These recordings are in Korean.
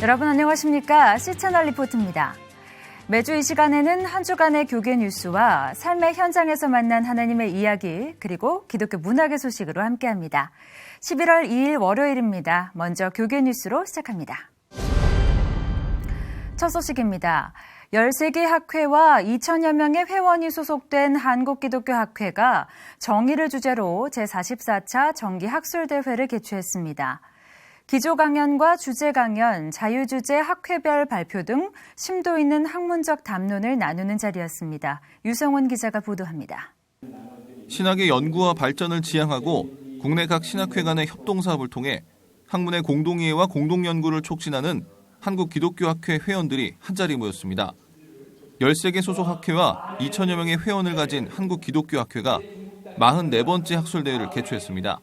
여러분 안녕하십니까? C채널 리포트입니다. 매주 이 시간에는 한 주간의 교계 뉴스와 삶의 현장에서 만난 하나님의 이야기 그리고 기독교 문학의 소식으로 함께합니다. 11월 2일 월요일입니다. 먼저 교계 뉴스로 시작합니다. 첫 소식입니다. 13개 학회와 2천여 명의 회원이 소속된 한국기독교학회가 정의를 주제로 제44차 정기학술대회를 개최했습니다. 기조 강연과 주제 강연, 자유주제 학회별 발표 등 심도 있는 학문적 담론을 나누는 자리였습니다. 유성훈 기자가 보도합니다. 신학의 연구와 발전을 지향하고 국내 각 신학회 간의 협동사업을 통해 학문의 공동이해와 공동연구를 촉진하는 한국기독교학회 회원들이 한자리 모였습니다. 13개 소속 학회와 2천여 명의 회원을 가진 한국기독교학회가 44번째 학술대회를 개최했습니다.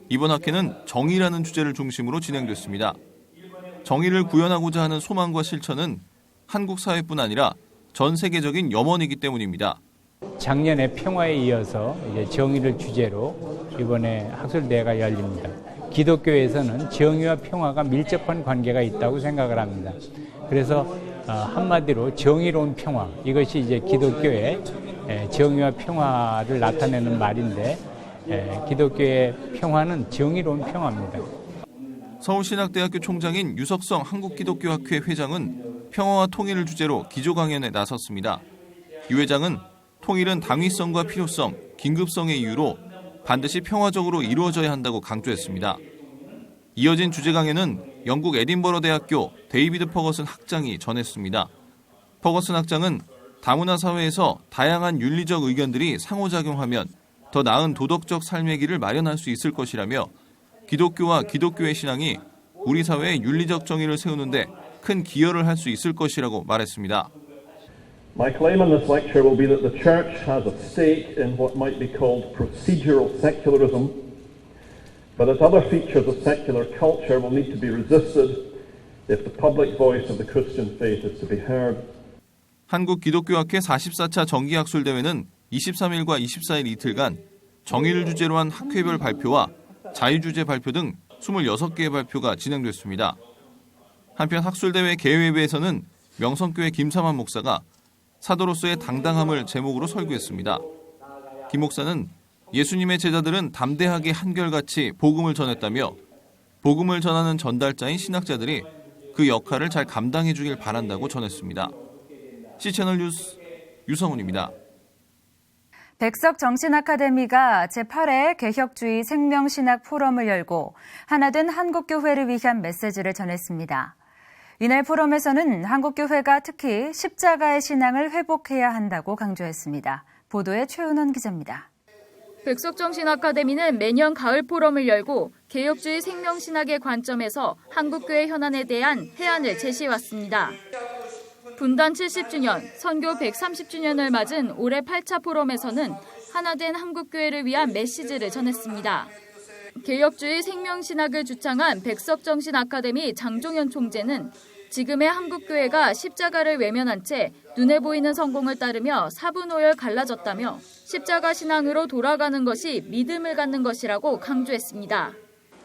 이번 학회는 정의라는 주제를 중심으로 진행됐습니다. 정의를 구현하고자 하는 소망과 실천은 한국 사회뿐 아니라 전 세계적인 염원이기 때문입니다. 작년에 평화에 이어서 이제 정의를 주제로 이번에 학술대회가 열립니다. 기독교에서는 정의와 평화가 밀접한 관계가 있다고 생각을 합니다. 그래서 한마디로 정의로운 평화, 이것이 이제 기독교의 정의와 평화를 나타내는 말인데 기독교의 평화는 정의로운 평화입니다. 서울신학대학교 총장인 유석성 한국기독교학회 회장은 평화와 통일을 주제로 기조 강연에 나섰습니다. 유 회장은 통일은 당위성과 필요성, 긴급성의 이유로 반드시 평화적으로 이루어져야 한다고 강조했습니다. 이어진 주제 강연은 영국 에딘버러 대학교 데이비드 퍼거슨 학장이 전했습니다. 퍼거슨 학장은 다문화 사회에서 다양한 윤리적 의견들이 상호작용하면 더 나은 도덕적 삶의 길을 마련할 수 있을 것이라며 기독교와 기독교의 신앙이 우리 사회의 윤리적 정의를 세우는데 큰 기여를 할 수 있을 것이라고 말했습니다. My claim in this lecture will be that the Church has a stake in what might be called procedural secularism, but that other features of secular culture will need to be resisted if the public voice of the Christian faith is to be heard. 한국기독교학회 44차 정기학술대회는 23일과 24일 이틀간 정의를 주제로 한 학회별 발표와 자유주제 발표 등 26개의 발표가 진행됐습니다. 한편 학술대회 개회회에서는 명성교회 김삼환 목사가 사도로서의 당당함을 제목으로 설교했습니다. 김 목사는 예수님의 제자들은 담대하게 한결같이 복음을 전했다며 복음을 전하는 전달자인 신학자들이 그 역할을 잘 감당해 주길 바란다고 전했습니다. C채널 뉴스 유성훈입니다. 백석정신아카데미가 제8회 개혁주의 생명신학 포럼을 열고 하나된 한국교회를 위한 메시지를 전했습니다. 이날 포럼에서는 한국교회가 특히 십자가의 신앙을 회복해야 한다고 강조했습니다. 보도에 최은원 기자입니다. 백석정신아카데미는 매년 가을 포럼을 열고 개혁주의 생명신학의 관점에서 한국교회 현안에 대한 해안을 제시해왔습니다. 분단 70주년, 선교 130주년을 맞은 올해 8차 포럼에서는 하나된 한국교회를 위한 메시지를 전했습니다. 개혁주의 생명신학을 주창한 백석정신아카데미 장종현 총재는 지금의 한국교회가 십자가를 외면한 채 눈에 보이는 성공을 따르며 사분오열 갈라졌다며 십자가 신앙으로 돌아가는 것이 믿음을 갖는 것이라고 강조했습니다.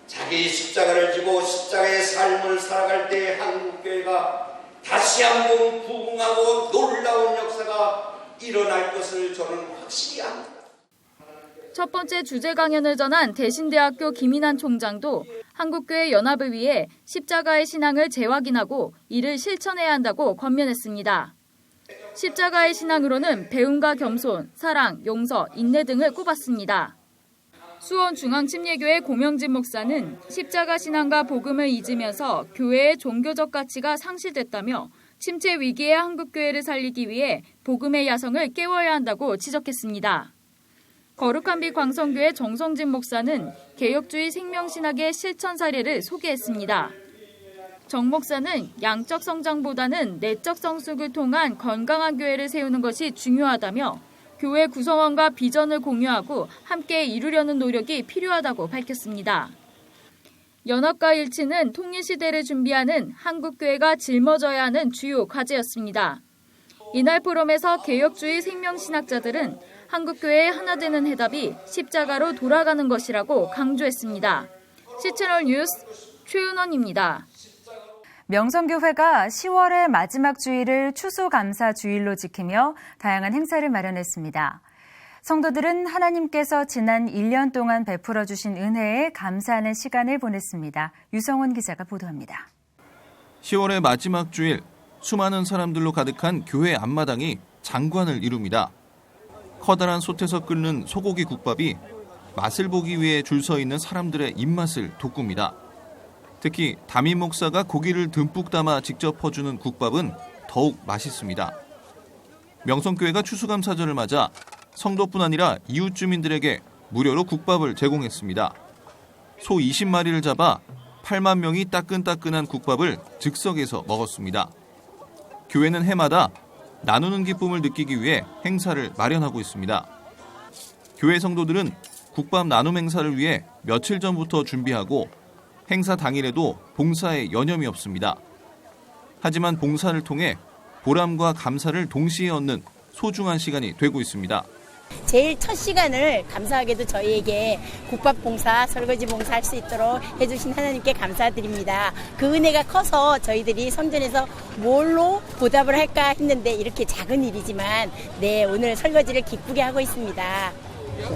자기 십자가를 지고 십자가의 삶을 살아갈 때 한국교회가 다시 한번 부흥하고 놀라운 역사가 일어날 것을 저는 확실히 합니다. 첫 번째 주제 강연을 전한 대신대학교 김인환 총장도 한국교회 연합을 위해 십자가의 신앙을 재확인하고 이를 실천해야 한다고 권면했습니다. 십자가의 신앙으로는 배움과 겸손, 사랑, 용서, 인내 등을 꼽았습니다. 수원중앙침례교회 고명진 목사는 십자가 신앙과 복음을 잊으면서 교회의 종교적 가치가 상실됐다며 침체 위기의 한국교회를 살리기 위해 복음의 야성을 깨워야 한다고 지적했습니다. 거룩한 빛 광성교회 정성진 목사는 개혁주의 생명신학의 실천 사례를 소개했습니다. 정 목사는 양적 성장보다는 내적 성숙을 통한 건강한 교회를 세우는 것이 중요하다며 교회 구성원과 비전을 공유하고 함께 이루려는 노력이 필요하다고 밝혔습니다. 연합과 일치는 통일시대를 준비하는 한국교회가 짊어져야 하는 주요 과제였습니다. 이날 포럼에서 개혁주의 생명신학자들은 한국교회의 하나 되는 해답이 십자가로 돌아가는 것이라고 강조했습니다. C채널 뉴스 최은원입니다. 명성교회가 10월의 마지막 주일을 추수감사 주일로 지키며 다양한 행사를 마련했습니다. 성도들은 하나님께서 지난 1년 동안 베풀어 주신 은혜에 감사하는 시간을 보냈습니다. 유성훈 기자가 보도합니다. 10월의 마지막 주일, 수많은 사람들로 가득한 교회 앞마당이 장관을 이룹니다. 커다란 솥에서 끓는 소고기 국밥이 맛을 보기 위해 줄 서 있는 사람들의 입맛을 돋굽니다. 특히 담임 목사가 고기를 듬뿍 담아 직접 퍼주는 국밥은 더욱 맛있습니다. 명성교회가 추수감사절을 맞아 성도뿐 아니라 이웃 주민들에게 무료로 국밥을 제공했습니다. 소 20마리를 잡아 8만 명이 따끈따끈한 국밥을 즉석에서 먹었습니다. 교회는 해마다 나누는 기쁨을 느끼기 위해 행사를 마련하고 있습니다. 교회 성도들은 국밥 나눔 행사를 위해 며칠 전부터 준비하고 행사 당일에도 봉사에 여념이 없습니다. 하지만 봉사를 통해 보람과 감사를 동시에 얻는 소중한 시간이 되고 있습니다. 제일 첫 시간을 감사하게도 저희에게 국밥 봉사, 설거지 봉사 할 수 있도록 해주신 하나님께 감사드립니다. 그 은혜가 커서 저희들이 성전에서 뭘로 보답을 할까 했는데 이렇게 작은 일이지만 오늘 설거지를 기쁘게 하고 있습니다.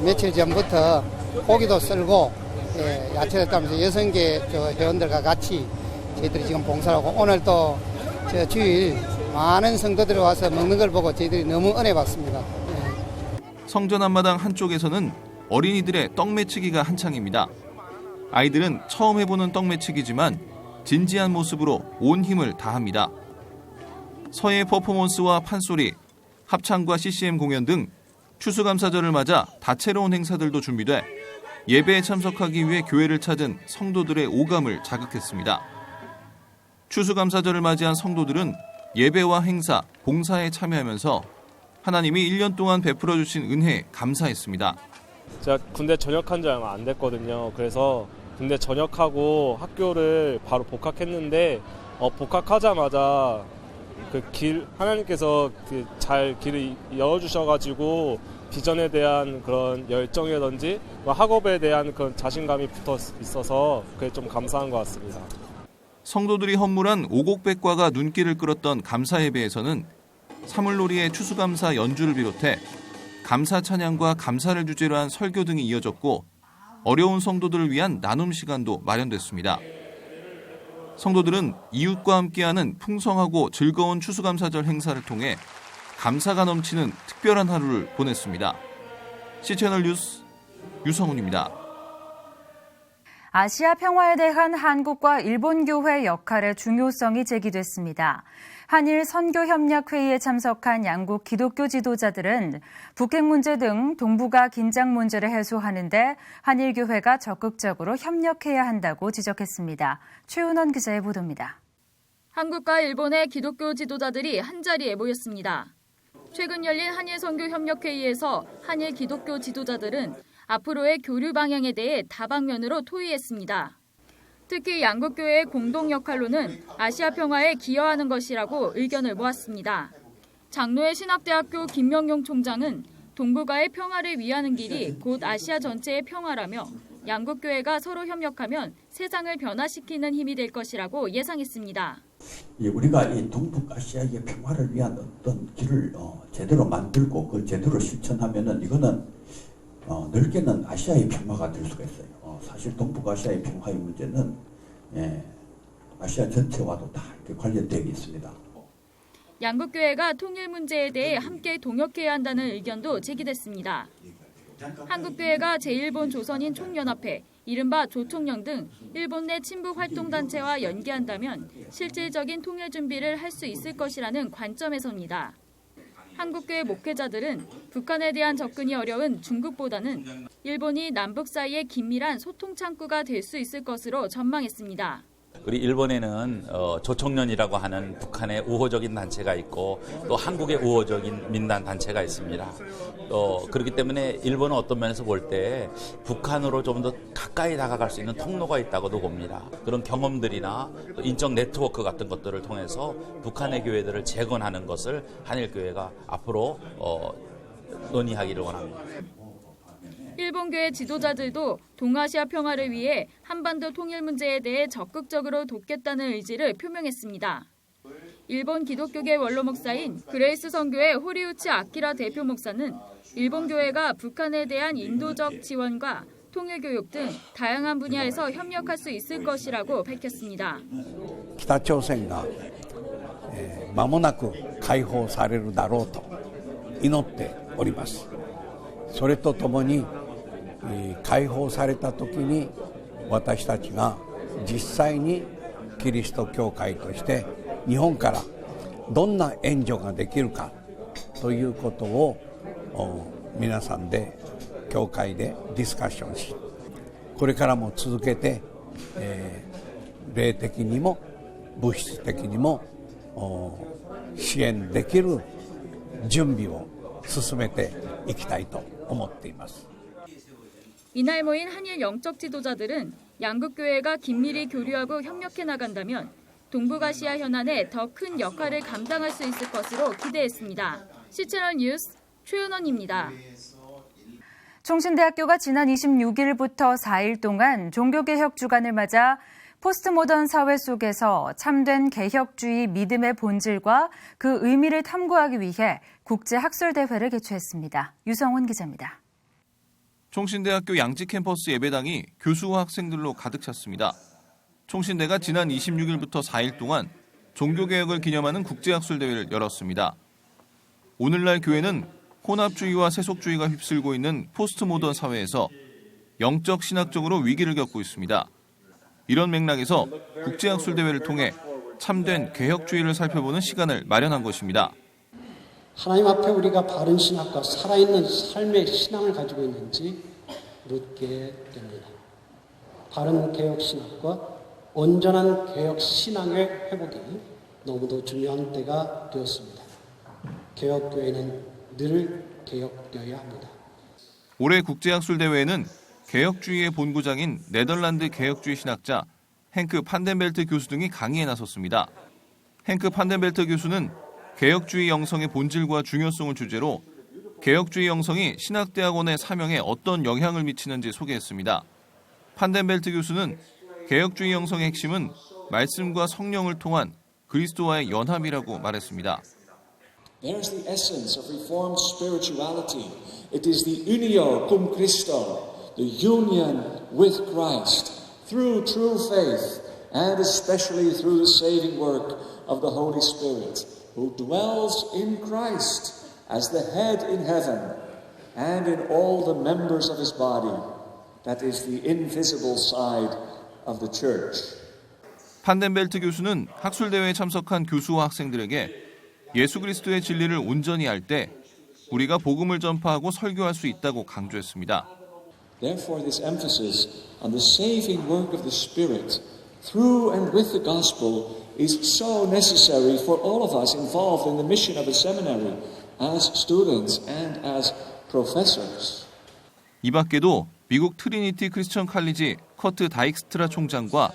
며칠 전부터 고기도 썰고 야채를 따면서 6개 회원들과 같이 저희들이 지금 봉사를 하고 오늘 또 주일 많은 성도들이 와서 먹는 걸 보고 저희들이 너무 은혜 받습니다. 성전 앞마당 한쪽에서는 어린이들의 떡매치기가 한창입니다. 아이들은 처음 해보는 떡매치기지만 진지한 모습으로 온 힘을 다합니다. 서예 퍼포먼스와 판소리, 합창과 CCM 공연 등 추수감사절을 맞아 다채로운 행사들도 준비돼 예배에 참석하기 위해 교회를 찾은 성도들의 오감을 자극했습니다. 추수감사절을 맞이한 성도들은 예배와 행사, 봉사에 참여하면서 하나님이 1년 동안 베풀어 주신 은혜에 감사했습니다. 제가 군대 전역한 지 얼마 안 됐거든요. 그래서 군대 전역하고 학교를 바로 복학했는데 복학하자마자 하나님께서 잘 길을 열어주셔가지고 비전에 대한 그런 열정이라든지 학업에 대한 그런 자신감이 붙어 있어서 그게 좀 감사한 것 같습니다. 성도들이 헌물한 오곡백과가 눈길을 끌었던 감사 예배에서는 사물놀이의 추수감사 연주를 비롯해 감사 찬양과 감사를 주제로 한 설교 등이 이어졌고 어려운 성도들을 위한 나눔 시간도 마련됐습니다. 성도들은 이웃과 함께하는 풍성하고 즐거운 추수감사절 행사를 통해 감사가 넘치는 특별한 하루를 보냈습니다. C채널 뉴스 유성훈입니다. 아시아 평화에 대한 한국과 일본 교회 역할의 중요성이 제기됐습니다. 한일 선교협력회의에 참석한 양국 기독교 지도자들은 북핵 문제 등 동북아 긴장 문제를 해소하는 데 한일 교회가 적극적으로 협력해야 한다고 지적했습니다. 최은원 기자의 보도입니다. 한국과 일본의 기독교 지도자들이 한자리에 모였습니다. 최근 열린 한일 선교협력회의에서 한일 기독교 지도자들은 앞으로의 교류 방향에 대해 다방면으로 토의했습니다. 특히 양국 교회의 공동 역할로는 아시아 평화에 기여하는 것이라고 의견을 모았습니다. 장로의 신학대학교 김명용 총장은 동북아의 평화를 위하는 길이 곧 아시아 전체의 평화라며 양국 교회가 서로 협력하면 세상을 변화시키는 힘이 될 것이라고 예상했습니다. 우리가 이 동북아시아의 평화를 위한 어떤 길을 제대로 만들고 그걸 제대로 실천하면은 이거는 넓게는 아시아의 평화가 될 수가 있어요. 사실 동북아시아의 평화의 문제는 아시아 전체와도 다 이렇게 관련되어 있습니다. 양국 교회가 통일 문제에 대해 함께 동역해야 한다는 의견도 제기됐습니다. 한국 교회가 제1본 조선인 총연합회, 이른바 조총련 등 일본 내 친북 활동 단체와 연계한다면 실질적인 통일 준비를 할 수 있을 것이라는 관점에서입니다. 한국교회 목회자들은 북한에 대한 접근이 어려운 중국보다는 일본이 남북 사이의 긴밀한 소통 창구가 될 수 있을 것으로 전망했습니다. 우리 일본에는 조총련이라고 하는 북한의 우호적인 단체가 있고 또 한국의 우호적인 민단 단체가 있습니다. 그렇기 때문에 일본은 어떤 면에서 볼 때 북한으로 좀 더 가까이 다가갈 수 있는 통로가 있다고도 봅니다. 그런 경험들이나 또 인적 네트워크 같은 것들을 통해서 북한의 교회들을 재건하는 것을 한일교회가 앞으로 논의하기를 원합니다. 일본교회 지도자들도 동아시아 평화를 위해 한반도 통일 문제에 대해 적극적으로 돕겠다는 의지를 표명했습니다. 일본 기독교계 원로 목사인 그레이스 선교회 호리우치 아키라 대표 목사는 일본 교회가 북한에 대한 인도적 지원과 통일교육 등 다양한 분야에서 협력할 수 있을 것이라고 밝혔습니다. 北朝鮮が間もなく解放されるだろうと祈っております。それとともに解放された時に私たちが実際にキリスト教会として日本からどんな援助ができるかということを皆さんで教会でディスカッションし、これからも続けて、霊的にも物質的にも支援できる準備を進めていきたいと思っています。 이날 모인 한일 영적 지도자들은 양국 교회가 긴밀히 교류하고 협력해 나간다면 동북아시아 현안에 더 큰 역할을 감당할 수 있을 것으로 기대했습니다. C채널 뉴스 최은원입니다. 총신대학교가 지난 26일부터 4일 동안 종교개혁 주간을 맞아 포스트모던 사회 속에서 참된 개혁주의 믿음의 본질과 그 의미를 탐구하기 위해 국제학술대회를 개최했습니다. 유성훈 기자입니다. 총신대학교 양지 캠퍼스 예배당이 교수와 학생들로 가득 찼습니다. 총신대가 지난 26일부터 4일 동안 종교개혁을 기념하는 국제학술대회를 열었습니다. 오늘날 교회는 혼합주의와 세속주의가 휩쓸고 있는 포스트모던 사회에서 영적 신학적으로 위기를 겪고 있습니다. 이런 맥락에서 국제학술대회를 통해 참된 개혁주의를 살펴보는 시간을 마련한 것입니다. 하나님 앞에 우리가 바른 신학과 살아있는 삶의 신앙을 가지고 있는지 묻게 됩니다. 바른 개혁 신학과 온전한 개혁 신앙의 회복이 너무도 중요한 때가 되었습니다. 개혁교회는 늘 개혁되어야 합니다. 올해 국제학술대회에는 개혁주의의 본고장인 네덜란드 개혁주의 신학자 행크 판덴벨트 교수 등이 강의에 나섰습니다. 행크 판덴벨트 교수는 개혁주의 영성의 본질과 중요성을 주제로 개혁주의 영성이 신학대학원의 사명에 어떤 영향을 미치는지 소개했습니다. 판덴벨트 교수는 개혁주의 영성의 핵심은 말씀과 성령을 통한 그리스도와의 연합이라고 말했습니다. There's the essence of Reformed spirituality. It is the unio cum Christo, the union with Christ, through true faith, and especially through the saving work of the Holy Spirit, who dwells in Christ as the head in heaven, and in all the members of his body, that is the invisible side of the church. 판덴벨트 교수는 학술대회에 참석한 교수와 학생들에게 예수 그리스도의 진리를 온전히 알 때 우리가 복음을 전파하고 설교할 수 있다고 강조했습니다. Therefore, this emphasis on the saving work of the Spirit through and with the gospel is so necessary for all of us involved in the mission of a seminary as students and as professors. 이 밖에도 미국 트리니티 크리스천 칼리지 커트 다익스트라 총장과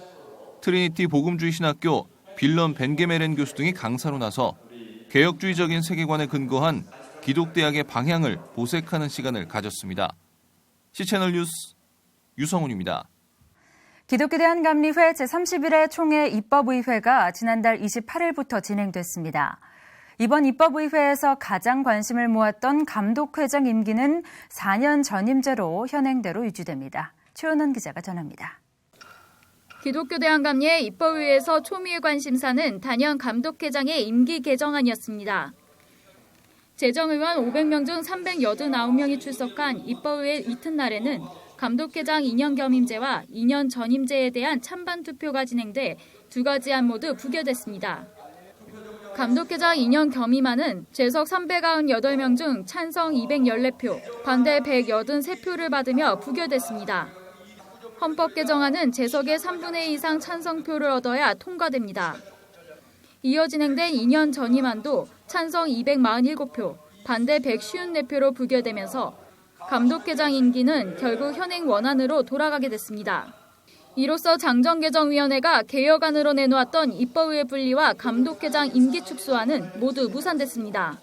트리니티 복음주의 신학교 빌런 벤게메렌 교수 등이 강사로 나서 개혁주의적인 세계관에 근거한 기독대학의 방향을 모색하는 시간을 가졌습니다. C채널 뉴스 유성훈입니다. 기독교 대한감리회 제31회 총회 입법의회가 지난달 28일부터 진행됐습니다. 이번 입법의회에서 가장 관심을 모았던 감독회장 임기는 4년 전임제로 현행대로 유지됩니다. 최은원 기자가 전합니다. 기독교 대한감리회 입법의회에서 초미의 관심사는 단연 감독회장의 임기 개정안이었습니다. 재정의원 500명 중 389명이 출석한 입법의회 이튿날에는 감독회장 2년 겸임제와 2년 전임제에 대한 찬반 투표가 진행돼 두 가지 안 모두 부결됐습니다. 감독회장 2년 겸임안은 재석 398명 중 찬성 214표, 반대 183표를 받으며 부결됐습니다. 헌법 개정안은 재석의 3분의 2 이상 찬성표를 얻어야 통과됩니다. 이어 진행된 2년 전임안도 찬성 247표, 반대 154표로 부결되면서 감독회장 임기는 결국 현행 원안으로 돌아가게 됐습니다. 이로써 장정개정위원회가 개혁안으로 내놓았던 입법의회 분리와 감독회장 임기 축소안은 모두 무산됐습니다.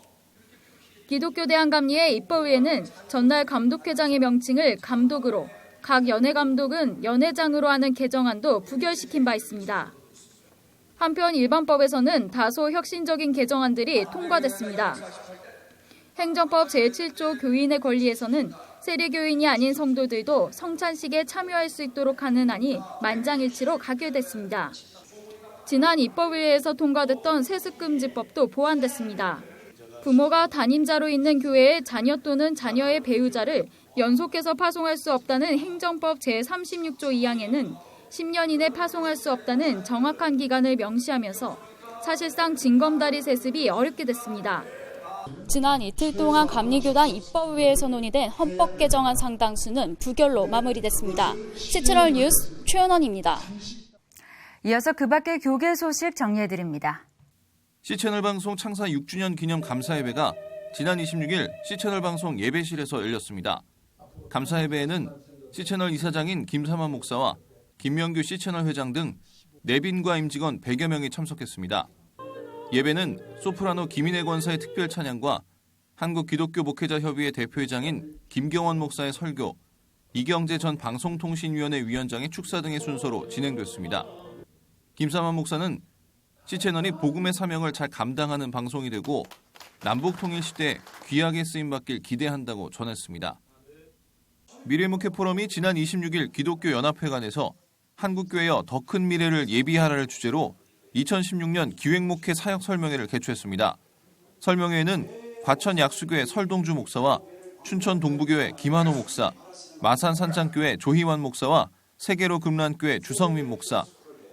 기독교 대한감리회 입법위에는 전날 감독회장의 명칭을 감독으로, 각 연회감독은 연회장으로 하는 개정안도 부결시킨 바 있습니다. 한편 일반법에서는 다소 혁신적인 개정안들이 통과됐습니다. 행정법 제7조 교인의 권리에서는 세례교인이 아닌 성도들도 성찬식에 참여할 수 있도록 하는 안이 만장일치로 가결됐습니다. 지난 입법위에서 통과됐던 세습금지법도 보완됐습니다. 부모가 단임자로 있는 교회에 자녀 또는 자녀의 배우자를 연속해서 파송할 수 없다는 행정법 제36조 2항에는 10년 이내 파송할 수 없다는 정확한 기간을 명시하면서 사실상 징검다리 세습이 어렵게 됐습니다. 지난 이틀 동안 감리교단 입법위에서 논의된 헌법 개정안 상당수는 부결로 마무리됐습니다. 시채널 뉴스 최연원입니다. 이어서 그 밖의 교계 소식 정리해드립니다. C채널 방송 창사 6주년 기념 감사예배가 지난 26일 C채널 방송 예배실에서 열렸습니다. 감사예배에는 C채널 이사장인 김삼환 목사와 김명규 C채널 회장 등 내빈과 임직원 100여 명이 참석했습니다. 예배는 소프라노 김인혜 권사의 특별 찬양과 한국기독교목회자협의회 대표회장인 김경원 목사의 설교, 이경재 전 방송통신위원회 위원장의 축사 등의 순서로 진행됐습니다. 김삼환 목사는 C채널이 복음의 사명을 잘 감당하는 방송이 되고 남북통일 시대에 귀하게 쓰임받길 기대한다고 전했습니다. 미래목회 포럼이 지난 26일 기독교 연합회관에서 한국교회여 더 큰 미래를 예비하라를 주제로 2016년 기획목회 사역 설명회를 개최했습니다. 설명회에는 과천 약수교회 설동주 목사와 춘천 동부교회 김한호 목사, 마산 산장교회 조희환 목사와 세계로 금란교회 주성민 목사,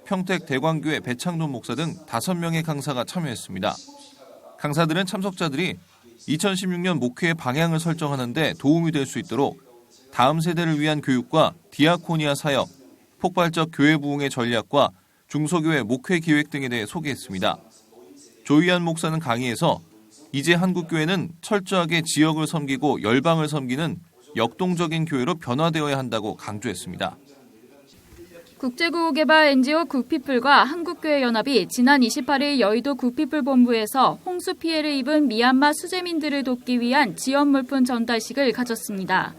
평택 대광교회 배창돈 목사 등 5명의 강사가 참여했습니다. 강사들은 참석자들이 2016년 목회의 방향을 설정하는 데 도움이 될 수 있도록 다음 세대를 위한 교육과 디아코니아 사역, 폭발적 교회 부흥의 전략과 중소교회 목회 기획 등에 대해 소개했습니다. 조희환 목사는 강의에서 이제 한국교회는 철저하게 지역을 섬기고 열방을 섬기는 역동적인 교회로 변화되어야 한다고 강조했습니다. 국제구호개발 NGO 굿피플과 한국교회연합이 지난 28일 여의도 굿피플 본부에서 홍수 피해를 입은 미얀마 수재민들을 돕기 위한 지원 물품 전달식을 가졌습니다.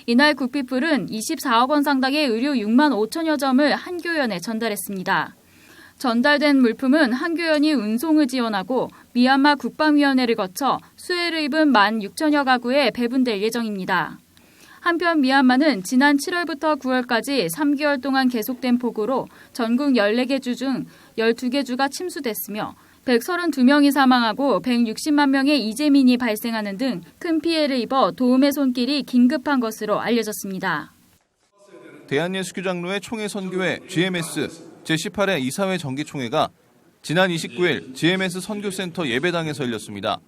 이날 굿피플은 24억 원 상당의 의류 6만 5천여 점을 한교연에 전달했습니다. 전달된 물품은 한교연이 운송을 지원하고 미얀마 국방위원회를 거쳐 수해를 입은 1만 6천여 가구에 배분될 예정입니다. 한편 미얀마는 지난 7월부터 9월까지 3개월 동안 계속된 폭우로 전국 14개 주 중 12개 주가 침수됐으며 132명이 사망하고 160만 명의 이재민이 발생하는 등 큰 피해를 입어 도움의 손길이 긴급한 것으로 알려졌습니다. 대한예수교장로회 총회선교회 GMS 제18회 이사회 정기총회가 지난 29일 GMS 선교센터 예배당에서 열렸습니다.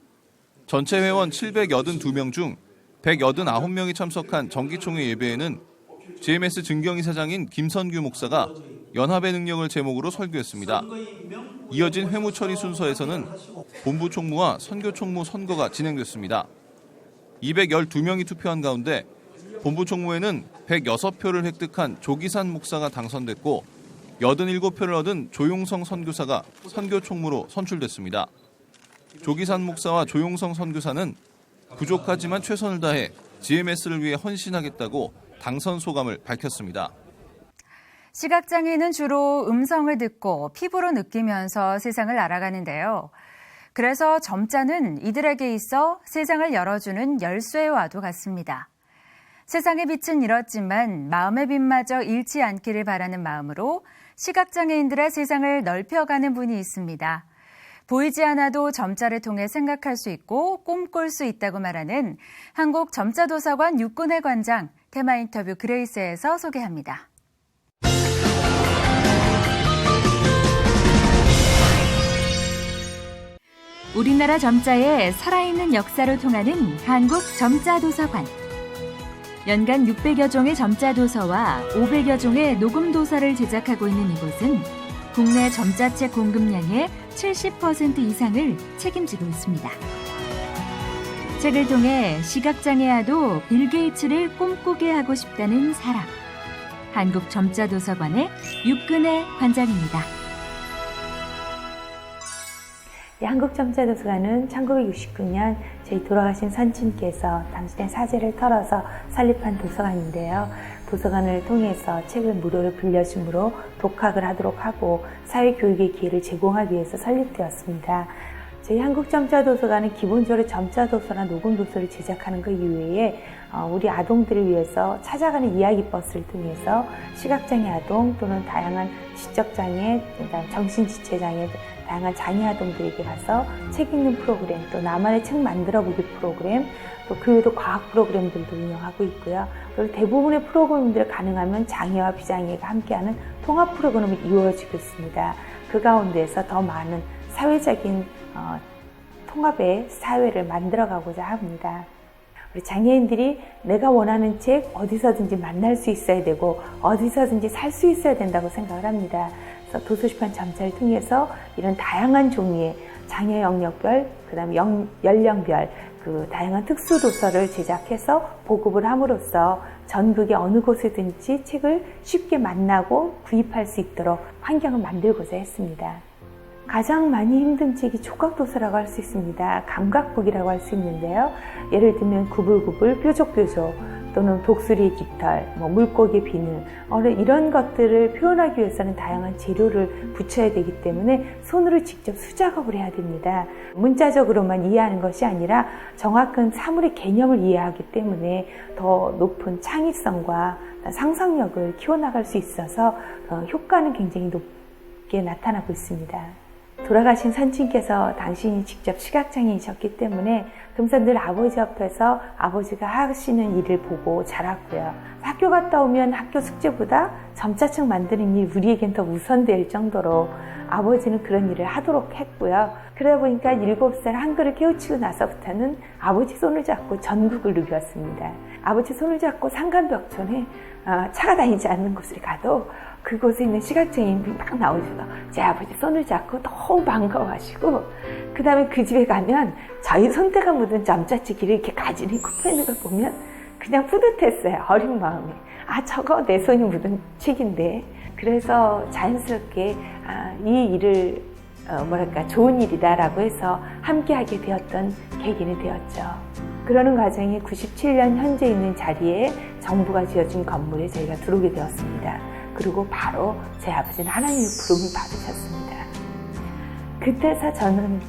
전체 회원 782명 중 189명이 참석한 정기총회 예배에는 GMS 증경이사장인 김선규 목사가 연합의 능력을 제목으로 설교했습니다. 이어진 회무처리 순서에서는 본부총무와 선교총무 선거가 진행됐습니다. 212명이 투표한 가운데 본부총무에는 106표를 획득한 조기산 목사가 당선됐고 87표를 얻은 조용성 선교사가 선교총무로 선출됐습니다. 조기산 목사와 조용성 선교사는 부족하지만 최선을 다해 GMS를 위해 헌신하겠다고 당선 소감을 밝혔습니다. 시각장애인은 주로 음성을 듣고 피부로 느끼면서 세상을 알아가는데요. 그래서 점자는 이들에게 있어 세상을 열어주는 열쇠와도 같습니다. 세상의 빛은 잃었지만 마음의 빛마저 잃지 않기를 바라는 마음으로 시각장애인들의 세상을 넓혀가는 분이 있습니다. 보이지 않아도 점자를 통해 생각할 수 있고 꿈꿀 수 있다고 말하는 한국점자도서관 육군의 관장, 테마 인터뷰 그레이스에서 소개합니다. 우리나라 점자의 살아있는 역사로 통하는 한국점자도서관. 연간 600여 종의 점자도서와 500여 종의 녹음도서를 제작하고 있는 이곳은 국내 점자책 공급량의 70% 이상을 책임지고 있습니다. 책을 통해 시각장애아도 빌 게이츠를 꿈꾸게 하고 싶다는 사람. 한국점자도서관의 육근의 관장입니다. 이 한국점자도서관은 1969년 저희 돌아가신 선친께서 당신의 사재를 털어서 설립한 도서관인데요. 도서관을 통해서 책을 무료로 빌려줌으로 독학을 하도록 하고 사회교육의 기회를 제공하기 위해서 설립되었습니다. 저희 한국점자도서관은 기본적으로 점자도서나 녹음도서를 제작하는 것 이외에 우리 아동들을 위해서 찾아가는 이야기버스를 통해서 시각장애 아동 또는 다양한 지적장애, 정신지체장애, 다양한 장애 아동들에게 가서 책 읽는 프로그램, 또 나만의 책 만들어보기 프로그램, 또 그 외에도 과학 프로그램들도 운영하고 있고요. 그리고 대부분의 프로그램들을 가능하면 장애와 비장애가 함께하는 통합 프로그램이 이루어지고 있습니다. 그 가운데서 더 많은 사회적인 통합의 사회를 만들어가고자 합니다. 우리 장애인들이 내가 원하는 책 어디서든지 만날 수 있어야 되고 어디서든지 살 수 있어야 된다고 생각을 합니다. 그래서 도서출판 점자를 통해서 이런 다양한 종류의 장애 영역별, 그다음에 연령별 그 다양한 특수 도서를 제작해서 보급을 함으로써 전국의 어느 곳에든지 책을 쉽게 만나고 구입할 수 있도록 환경을 만들고자 했습니다. 가장 많이 힘든 책이 촉각도서라고 할 수 있습니다. 감각북이라고 할 수 있는데요. 예를 들면 구불구불, 뾰족뾰족 또는 독수리의 깃털, 물고기의 비늘 이런 것들을 표현하기 위해서는 다양한 재료를 붙여야 되기 때문에 손으로 직접 수작업을 해야 됩니다. 문자적으로만 이해하는 것이 아니라 정확한 사물의 개념을 이해하기 때문에 더 높은 창의성과 상상력을 키워나갈 수 있어서 효과는 굉장히 높게 나타나고 있습니다. 돌아가신 선친께서 당신이 직접 시각장애이셨기 때문에 금산 늘 아버지 옆에서 아버지가 하시는 일을 보고 자랐고요. 학교 갔다 오면 학교 숙제보다 점자책 만드는 일이 우리에겐 더 우선될 정도로 아버지는 그런 일을 하도록 했고요. 그러다 보니까 7살 한글을 깨우치고 나서부터는 아버지 손을 잡고 전국을 누볐습니다. 아버지 손을 잡고 상간벽촌에 차가 다니지 않는 곳을 가도 그곳에 있는 시각장애인들이 막 나오셔서 제 아버지 손을 잡고 너무 반가워하시고 그 다음에 그 집에 가면 저희 손때가 묻은 점자책기를 이렇게 가지고 펴는 걸 보면 그냥 뿌듯했어요. 어린 마음에. 저거 내 손이 묻은 책인데. 그래서 자연스럽게 이 일을 좋은 일이다라고 해서 함께하게 되었던 계기는 되었죠. 그러는 과정에 97년 현재 있는 자리에 정부가 지어준 건물에 저희가 들어오게 되었습니다. 그리고 바로 제 아버지는 하나님의 부름을 받으셨습니다. 그때서 저는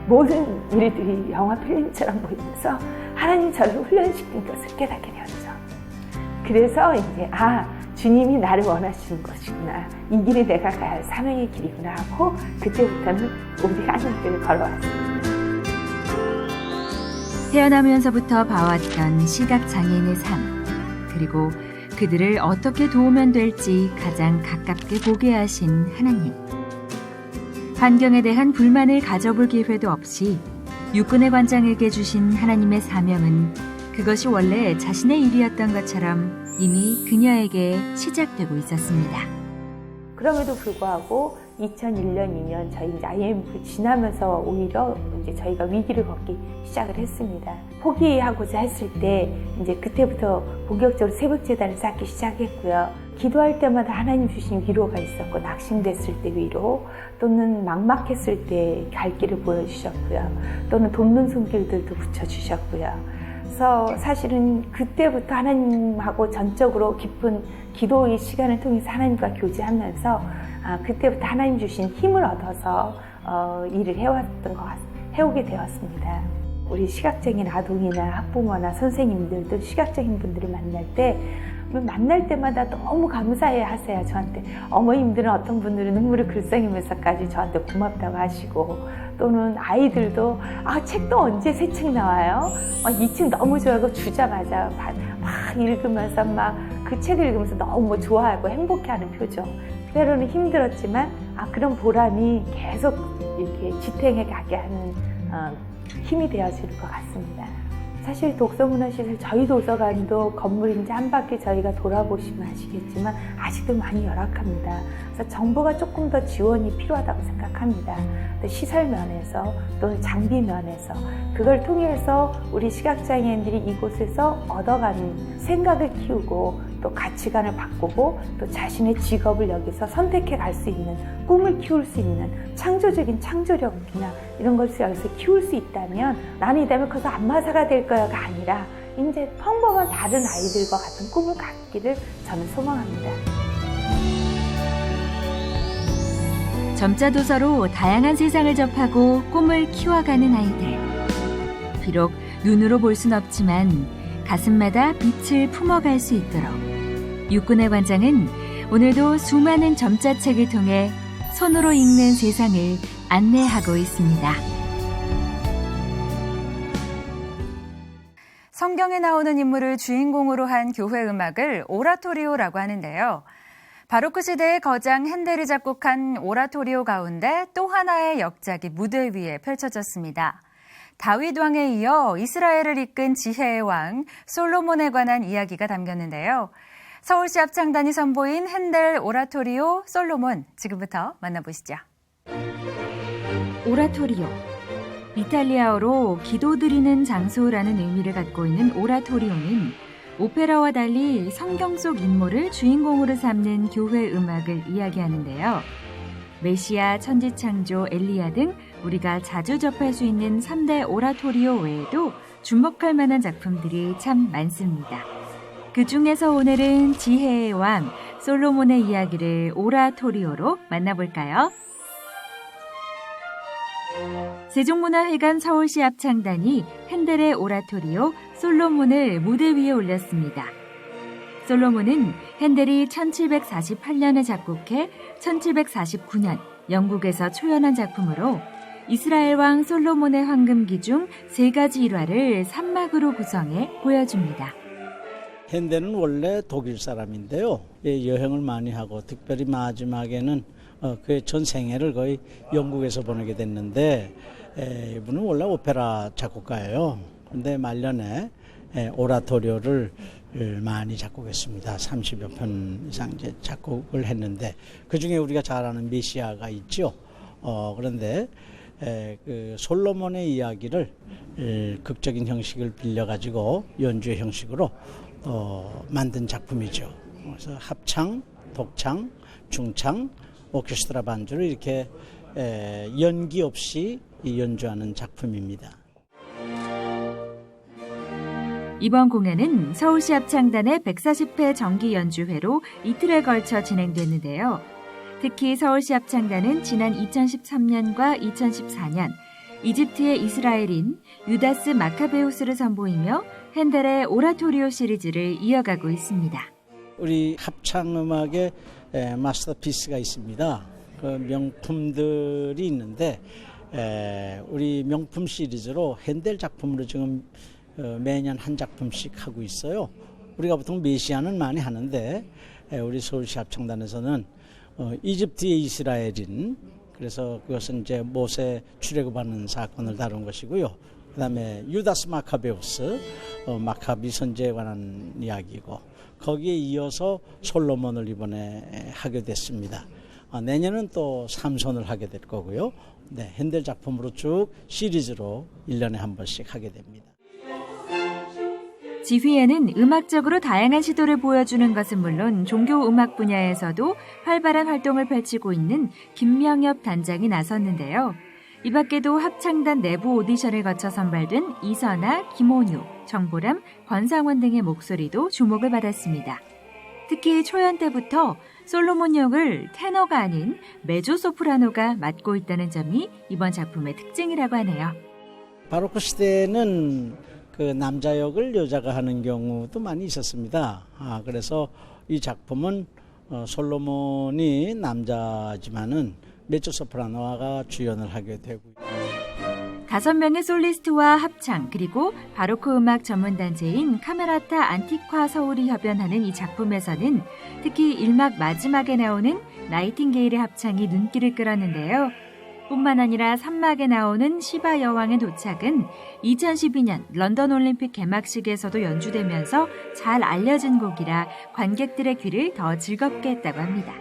모든 일들이 영화 필름처럼 보이면서 하나님 저를 훈련시킨 것을 깨닫게 되었죠. 그래서 이제 주님이 나를 원하시는 것이구나. 이 길이 내가 가야 할 사명의 길이구나 하고 그때부터는 우리 하나님께를 걸어왔습니다. 태어나면서부터 봐왔던 시각장애인의 삶, 그리고 그들을 어떻게 도우면 될지 가장 가깝게 보게 하신 하나님. 환경에 대한 불만을 가져볼 기회도 없이 육군의 관장에게 주신 하나님의 사명은 그것이 원래 자신의 일이었던 것처럼 이미 그녀에게 시작되고 있었습니다. 그럼에도 불구하고 2001년, 2년 저희 IMF 지나면서 오히려 이제 저희가 위기를 겪기 시작을 했습니다. 포기하고자 했을 때 이제 그때부터 본격적으로 새벽재단을 쌓기 시작했고요. 기도할 때마다 하나님 주신 위로가 있었고 낙심됐을 때 위로 또는 막막했을 때 갈 길을 보여주셨고요. 또는 돕는 손길들도 붙여주셨고요. 그래서 사실은 그때부터 하나님하고 전적으로 깊은 기도의 시간을 통해서 하나님과 교제하면서 그때부터 하나님 주신 힘을 얻어서 일을 해오게 되었습니다. 우리 시각장애인 아동이나 학부모나 선생님들도 시각장애인 분들을 만날 때마다 너무 감사해 하세요. 저한테 어머님들은 어떤 분들은 눈물을 글썽이면서까지 저한테 고맙다고 하시고 또는 아이들도 책도 언제 새 책 나와요? 이 책 너무 좋아하고 주자마자 막 읽으면서 막 그 책을 읽으면서 너무 좋아하고 행복해하는 표정. 때로는 힘들었지만 그런 보람이 계속 이렇게 지탱해 가게 하는 힘이 되어지는 것 같습니다. 사실 독서문화시설 저희 도서관도 건물 이제 한 바퀴 저희가 돌아보시면 아시겠지만 아직도 많이 열악합니다. 그래서 정부가 조금 더 지원이 필요하다고 생각합니다. 시설 면에서 또는 장비 면에서 그걸 통해서 우리 시각장애인들이 이곳에서 얻어가는 생각을 키우고 또 가치관을 바꾸고 또 자신의 직업을 여기서 선택해 갈 수 있는, 꿈을 키울 수 있는 창조적인 창조력이나 이런 것을 여기서 키울 수 있다면 나는 이 다음에 커서 안마사가 될 거야가 아니라 이제 평범한 다른 아이들과 같은 꿈을 갖기를 저는 소망합니다. 점자 도서로 다양한 세상을 접하고 꿈을 키워가는 아이들. 비록 눈으로 볼 순 없지만 가슴마다 빛을 품어갈 수 있도록 육군의 관장은 오늘도 수많은 점자책을 통해 손으로 읽는 세상을 안내하고 있습니다. 성경에 나오는 인물을 주인공으로 한 교회 음악을 오라토리오라고 하는데요. 바로크 시대의 거장 핸델이 작곡한 오라토리오 가운데 또 하나의 역작이 무대 위에 펼쳐졌습니다. 다윗 왕에 이어 이스라엘을 이끈 지혜의 왕 솔로몬에 관한 이야기가 담겼는데요. 서울시 합창단이 선보인 핸델 오라토리오 솔로몬, 지금부터 만나보시죠. 오라토리오, 이탈리아어로 기도드리는 장소라는 의미를 갖고 있는 오라토리오는 오페라와 달리 성경 속 인물을 주인공으로 삼는 교회 음악을 이야기하는데요. 메시아, 천지창조, 엘리야 등 우리가 자주 접할 수 있는 3대 오라토리오 외에도 주목할 만한 작품들이 참 많습니다. 그 중에서 오늘은 지혜의 왕 솔로몬의 이야기를 오라토리오로 만나볼까요? 세종문화회관 서울시 합창단이 핸델의 오라토리오 솔로몬을 무대 위에 올렸습니다. 솔로몬은 핸델이 1748년에 작곡해 1749년 영국에서 초연한 작품으로 이스라엘 왕 솔로몬의 황금기 중 3가지 일화를 3막으로 구성해 보여줍니다. 핸델은 원래 독일 사람인데요. 여행을 많이 하고 특별히 마지막에는 그의 전 생애를 거의 영국에서 보내게 됐는데 이분은 원래 오페라 작곡가예요. 그런데 말년에 오라토리오를 많이 작곡했습니다. 30여 편 이상 이제 작곡을 했는데 그중에 우리가 잘 아는 메시아가 있죠. 그런데 그 솔로몬의 이야기를 극적인 형식을 빌려가지고 연주의 형식으로 만든 작품이죠. 그래서 합창, 독창, 중창, 오케스트라 반주를 이렇게 연기 없이 연주하는 작품입니다. 이번 공연은 서울시 합창단의 140회 정기 연주회로 이틀에 걸쳐 진행됐는데요. 특히 서울시 합창단은 지난 2013년과 2014년 이집트의 이스라엘인 유다스 마카베우스를 선보이며 핸델의 오라토리오 시리즈를 이어가고 있습니다. 우리 합창음악의 마스터피스가 있습니다. 그 명품들이 있는데 우리 명품 시리즈로 핸델 작품으로 지금 매년 한 작품씩 하고 있어요. 우리가 보통 메시아는 많이 하는데 우리 서울시 합창단에서는 이집트의 이스라엘인, 그래서 그것은 이제 모세 출애굽하는 사건을 다룬 것이고요. 그다음에 유다스 마카베우스, 마카비 선지에 관한 이야기고, 거기에 이어서 솔로몬을 이번에 하게 됐습니다. 내년은 또 삼손을 하게 될 거고요. 네, 핸델 작품으로 쭉 시리즈로 1년에 한 번씩 하게 됩니다. 지휘에는 음악적으로 다양한 시도를 보여주는 것은 물론 종교 음악 분야에서도 활발한 활동을 펼치고 있는 김명엽 단장이 나섰는데요. 이 밖에도 합창단 내부 오디션을 거쳐 선발된 이선아, 김온유, 정보람, 권상원 등의 목소리도 주목을 받았습니다. 특히 초연 때부터 솔로몬 역을 테너가 아닌 메조소프라노가 맡고 있다는 점이 이번 작품의 특징이라고 하네요. 바로크 시대에는 그 남자 역을 여자가 하는 경우도 많이 있었습니다. 그래서 이 작품은 솔로몬이 남자지만은 메조소프라노가 주연을 하게 되고요. 5명의 솔리스트와 합창, 그리고 바로크 음악 전문단체인 카메라타 안티콰 서울이 협연하는 이 작품에서는 특히 1막 마지막에 나오는 나이팅게일의 합창이 눈길을 끌었는데요. 뿐만 아니라 3막에 나오는 시바 여왕의 도착은 2012년 런던 올림픽 개막식에서도 연주되면서 잘 알려진 곡이라 관객들의 귀를 더 즐겁게 했다고 합니다.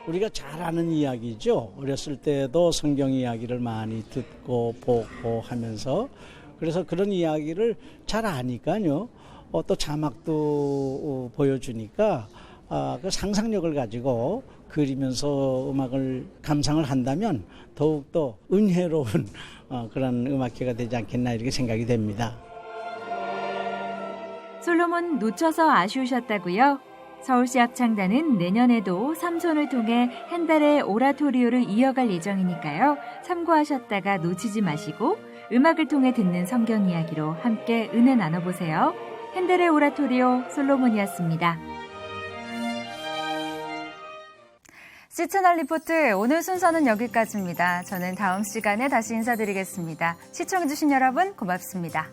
우리가 잘 아는 이야기죠. 어렸을 때도 성경 이야기를 많이 듣고 보고 하면서, 그래서 그런 이야기를 잘 아니까요. 또 자막도 보여주니까 그 상상력을 가지고 그리면서 음악을 감상을 한다면 더욱더 은혜로운 그런 음악회가 되지 않겠나 이렇게 생각이 됩니다. 솔로몬 놓쳐서 아쉬우셨다고요? 서울시 합창단은 내년에도 삼손을 통해 핸델의 오라토리오를 이어갈 예정이니까요. 참고하셨다가 놓치지 마시고 음악을 통해 듣는 성경 이야기로 함께 은혜 나눠보세요. 핸델의 오라토리오 솔로몬이었습니다. 시채널 리포트 오늘 순서는 여기까지입니다. 저는 다음 시간에 다시 인사드리겠습니다. 시청해주신 여러분 고맙습니다.